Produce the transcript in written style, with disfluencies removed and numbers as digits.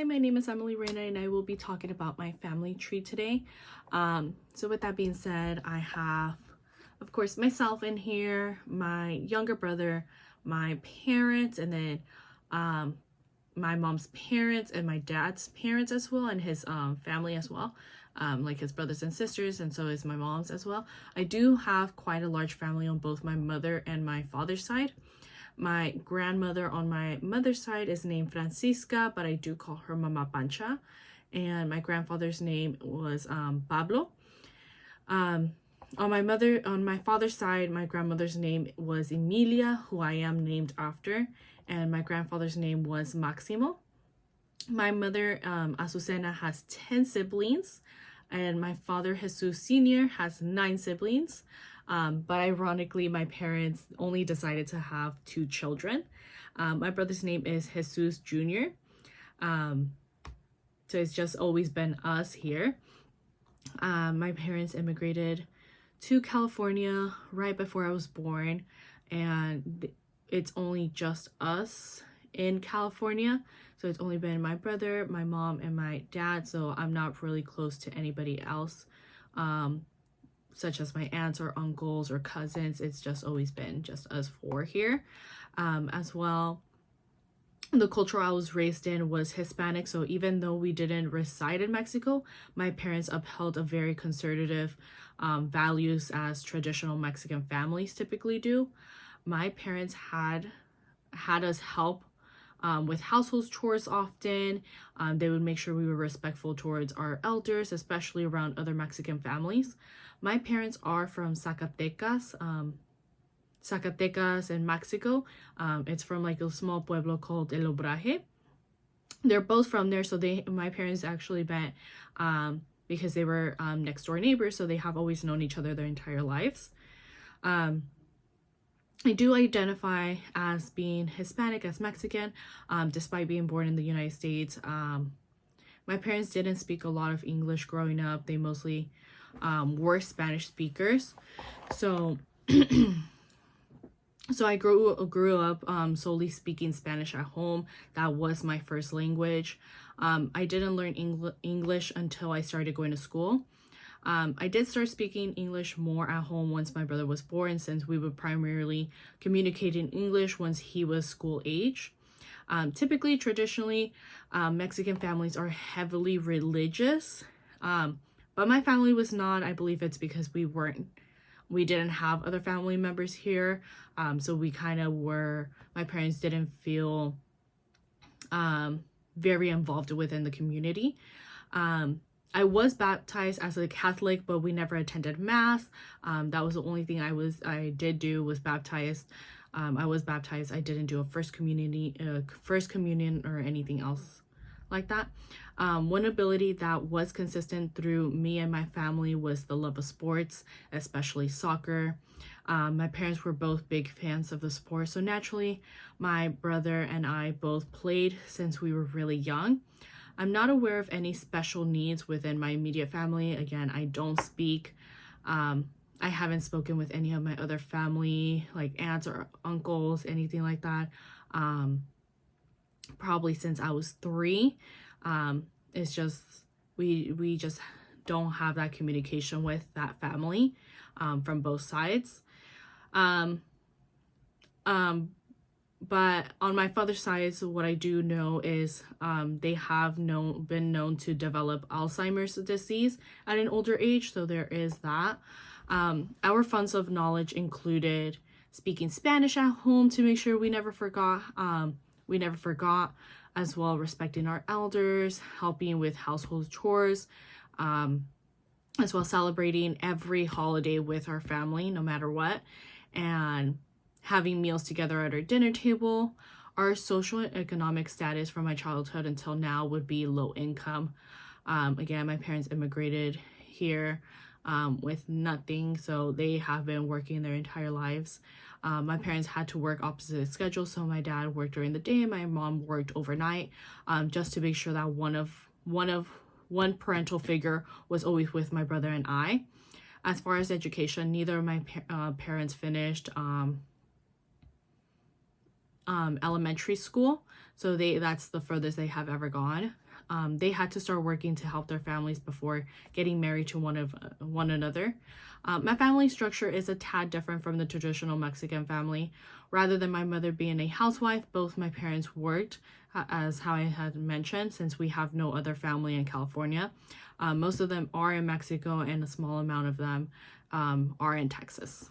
Hi, my name is Emily Reina and I will be talking about my family tree today. So with that being said, I have, of course, myself in here, my younger brother, my parents, and then my mom's parents and my dad's parents as well, and his family as well, like his brothers and sisters, and so is my mom's as well. I do have quite a large family on both my mother and my father's side. My grandmother on my mother's side is named Francisca, but I do call her Mama Pancha. And my grandfather's name was Pablo. On my father's side, my grandmother's name was Emilia, who I am named after, and my grandfather's name was Maximo. My mother, Azucena, has 10 siblings, and my father, Jesus Sr., has 9 siblings. But ironically, my parents only decided to have 2 children. My brother's name is Jesus Jr. So it's just always been us here. My parents immigrated to California right before I was born, and it's only just us in California. So it's only been my brother, my mom, and my dad. So I'm not really close to anybody else. Such as my aunts or uncles or cousins. It's just always been just us 4 here. As well, the culture I was raised in was Hispanic, so even though we didn't reside in Mexico, my parents upheld a very conservative values as traditional Mexican families typically do. My parents had us help with household chores often. They would make sure we were respectful towards our elders, especially around other Mexican families. My parents are from Zacatecas in Mexico. It's from like a small pueblo called El Obraje. They're both from there, so my parents actually met because they were next door neighbors, so they have always known each other their entire lives. I do identify as being Hispanic, as Mexican, despite being born in the United States. My parents didn't speak a lot of English growing up. They mostly were Spanish speakers. So so I grew up solely speaking Spanish at home. That was my first language. I didn't learn English until I started going to school. I did start speaking English more at home once my brother was born, since we would primarily communicate in English once he was school age. Typically, traditionally, Mexican families are heavily religious, but my family was not. I believe it's because we didn't have other family members here, so we kind of were, my parents didn't feel very involved within the community. I was baptized as a Catholic, but we never attended Mass. That was the only thing I did do was baptized. I was baptized. I didn't do a first communion or anything else like that. One ability that was consistent through me and my family was the love of sports, especially soccer. My parents were both big fans of the sport, so naturally my brother and I both played since we were really young. I'm not aware of any special needs within my immediate family. Again, I don't speak. I haven't spoken with any of my other family, like aunts or uncles, anything like that. Probably since I was 3. It's just we just don't have that communication with that family from both sides. But on my father's side, so what I do know is they have been known to develop Alzheimer's disease at an older age, so there is that. Our funds of knowledge included speaking Spanish at home to make sure we never forgot, as well respecting our elders, helping with household chores, as well celebrating every holiday with our family, no matter what, and having meals together at our dinner table. Our social and economic status from my childhood until now would be low income. Again, my parents immigrated here with nothing, so they have been working their entire lives. My parents had to work opposite schedules, so my dad worked during the day and my mom worked overnight, just to make sure that one parental figure was always with my brother and I. As far as education, neither of my parents finished elementary school. So that's the furthest they have ever gone. They had to start working to help their families before getting married to one another. My family structure is a tad different from the traditional Mexican family. Rather than my mother being a housewife, both my parents worked, as how I had mentioned, since we have no other family in California. Most of them are in Mexico, and a small amount of them are in Texas.